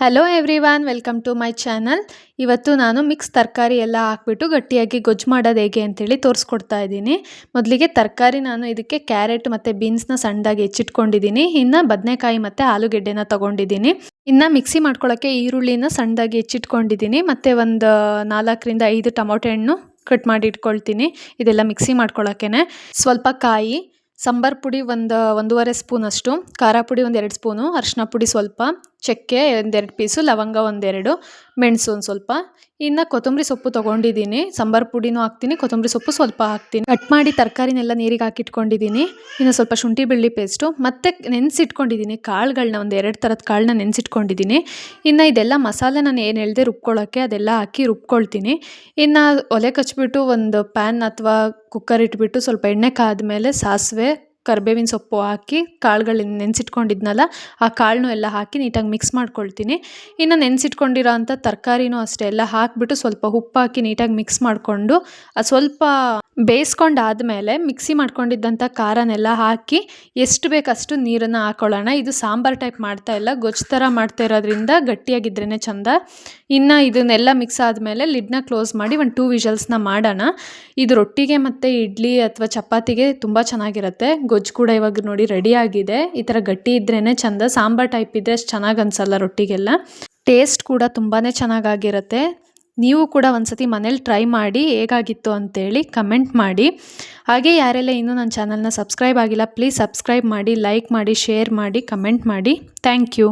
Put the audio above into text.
Hello everyone, welcome to my channel. ಇವತ್ತು ನಾನು mix ತರಕಾರಿ ಎಲ್ಲ ಹಾಕ್ಬಿಟ್ಟು ಗಟ್ಟಿಯಾಗಿ ಗೊಜ್ಜು ಮಾಡೋದು ಹೇಗೆ ಅಂತೇಳಿ ತೋರಿಸ್ಕೊಡ್ತಾ ಇದ್ದೀನಿ. ಮೊದಲಿಗೆ ತರಕಾರಿ ನಾನು ಇದಕ್ಕೆ ಕ್ಯಾರೆಟ್ ಮತ್ತು ಬೀನ್ಸ್ನ ಸಣ್ಣದಾಗಿ ಹೆಚ್ಚಿಟ್ಕೊಂಡಿದ್ದೀನಿ. ಇನ್ನು ಬದನೆಕಾಯಿ ಮತ್ತು ಆಲೂಗೆಡ್ಡೆನ ತೊಗೊಂಡಿದ್ದೀನಿ. ಇನ್ನು ಮಿಕ್ಸಿ ಮಾಡ್ಕೊಳ್ಳೋಕ್ಕೆ ಈರುಳ್ಳಿನ ಸಣ್ಣದಾಗಿ ಹೆಚ್ಚಿಟ್ಕೊಂಡಿದ್ದೀನಿ. ಮತ್ತು ಒಂದು 4-5 ಟೊಮೊಟೊ ಹಣ್ಣು ಕಟ್ ಮಾಡಿ ಇಟ್ಕೊಳ್ತೀನಿ. ಇದೆಲ್ಲ ಮಿಕ್ಸಿ ಮಾಡ್ಕೊಳ್ಳೋಕ್ಕೆ ಸ್ವಲ್ಪ ಕಾಯಿ, ಸಾಂಬಾರು ಪುಡಿ ಒಂದೂವರೆ ಸ್ಪೂನಷ್ಟು, ಖಾರ ಪುಡಿ 1-2 ಸ್ಪೂನು, ಅರಿಶಿನ ಪುಡಿ ಸ್ವಲ್ಪ, ಚಕ್ಕೆ 1-2 ಪೀಸು, ಲವಂಗ 1-2, ಮೆಣಸು ಒಂದು ಸ್ವಲ್ಪ. ಇನ್ನು ಕೊತ್ತಂಬರಿ ಸೊಪ್ಪು ತೊಗೊಂಡಿದ್ದೀನಿ. ಸಾಂಬಾರು ಪುಡಿನೂ ಹಾಕ್ತೀನಿ, ಕೊತ್ತಂಬರಿ ಸೊಪ್ಪು ಸ್ವಲ್ಪ ಹಾಕ್ತೀನಿ. ಕಟ್ ಮಾಡಿ ತರಕಾರಿನೆಲ್ಲ ನೀರಿಗೆ ಹಾಕಿಟ್ಕೊಂಡಿದ್ದೀನಿ. ಇನ್ನು ಸ್ವಲ್ಪ ಶುಂಠಿ ಬೆಳ್ಳುಳ್ಳಿ ಪೇಸ್ಟು, ಮತ್ತು ನೆನೆಸಿಟ್ಕೊಂಡಿದ್ದೀನಿ ಕಾಳುಗಳನ್ನ, 1-2 ಥರದ ಕಾಳನ್ನ ನೆನೆಸಿಟ್ಕೊಂಡಿದ್ದೀನಿ. ಇನ್ನು ಇದೆಲ್ಲ ಮಸಾಲೆ ನಾನು ಏನು ಹೇಳ್ದೆ ರುಬ್ಕೊಳ್ಳೋಕ್ಕೆ ಅದೆಲ್ಲ ಹಾಕಿ ರುಬ್ಕೊಳ್ತೀನಿ. ಇನ್ನು ಒಲೆ ಕಚ್ಬಿಟ್ಟು ಒಂದು ಪ್ಯಾನ್ ಅಥವಾ ಕುಕ್ಕರ್ ಇಟ್ಬಿಟ್ಟು ಸ್ವಲ್ಪ ಎಣ್ಣೆ ಕಾದ್ಮೇಲೆ ಸಾಸಿವೆ, ಕರಿಬೇವಿನ ಸೊಪ್ಪು ಹಾಕಿ ಕಾಳುಗಳನ್ನ ನೆನೆಸಿಟ್ಕೊಂಡಿದ್ನಲ್ಲ ಆ ಕಾಳನ್ನೂ ಎಲ್ಲ ಹಾಕಿ ನೀಟಾಗಿ ಮಿಕ್ಸ್ ಮಾಡ್ಕೊಳ್ತೀನಿ. ಇನ್ನು ನೆನೆಸಿಟ್ಕೊಂಡಿರೋ ಅಂಥ ತರಕಾರಿನೂ ಅಷ್ಟೇ ಎಲ್ಲ ಹಾಕಿಬಿಟ್ಟು ಸ್ವಲ್ಪ ಉಪ್ಪು ಹಾಕಿ ನೀಟಾಗಿ ಮಿಕ್ಸ್ ಮಾಡಿಕೊಂಡು ಸ್ವಲ್ಪ ಬೇಯಿಸ್ಕೊಂಡಾದಮೇಲೆ ಮಿಕ್ಸಿ ಮಾಡ್ಕೊಂಡಿದ್ದಂಥ ಖಾರನೆಲ್ಲ ಹಾಕಿ ಎಷ್ಟು ಬೇಕಷ್ಟು ನೀರನ್ನು ಹಾಕೊಳ್ಳೋಣ. ಇದು ಸಾಂಬಾರು ಟೈಪ್ ಮಾಡ್ತಾ ಇಲ್ಲ, ಗೊಜ್ಜು ಥರ ಮಾಡ್ತಾ ಇರೋದ್ರಿಂದ ಗಟ್ಟಿಯಾಗಿದ್ರೇ ಚೆಂದ. ಇನ್ನು ಇದನ್ನೆಲ್ಲ ಮಿಕ್ಸ್ ಆದಮೇಲೆ ಲಿಡ್ನ ಕ್ಲೋಸ್ ಮಾಡಿ 1-2 ವಿಷಲ್ಸ್ನ ಮಾಡೋಣ. ಇದು ರೊಟ್ಟಿಗೆ ಮತ್ತು ಇಡ್ಲಿ ಅಥವಾ ಚಪಾತಿಗೆ ತುಂಬ ಚೆನ್ನಾಗಿರುತ್ತೆ. ಗೊಜ್ಜು ಕೂಡ ಇವಾಗ ನೋಡಿ ರೆಡಿಯಾಗಿದೆ. ಈ ಥರ ಗಟ್ಟಿ ಇದ್ರೇ ಚೆಂದ, ಸಾಂಬಾರು ಟೈಪ್ ಇದ್ದರೆ ಅಷ್ಟು ಚೆನ್ನಾಗಿ ಅನಿಸಲ್ಲ ರೊಟ್ಟಿಗೆಲ್ಲ. ಟೇಸ್ಟ್ ಕೂಡ ತುಂಬಾ ಚೆನ್ನಾಗಾಗಿರುತ್ತೆ. ನೀವು ಕೂಡ ಒಂದ್ಸತಿ ಮನೇಲಿ ಟ್ರೈ ಮಾಡಿ ಹೇಗಾಗಿತ್ತು ಅಂತೇಳಿ ಕಮೆಂಟ್ ಮಾಡಿ. ಹಾಗೆ ಯಾರೆಲ್ಲ ಇನ್ನೂ ನನ್ನ ಚಾನಲ್ನ ಸಬ್ಸ್ಕ್ರೈಬ್ ಆಗಿಲ್ಲ ಪ್ಲೀಸ್ ಸಬ್ಸ್ಕ್ರೈಬ್ ಮಾಡಿ, ಲೈಕ್ ಮಾಡಿ, ಶೇರ್ ಮಾಡಿ, ಕಮೆಂಟ್ ಮಾಡಿ. Thank you.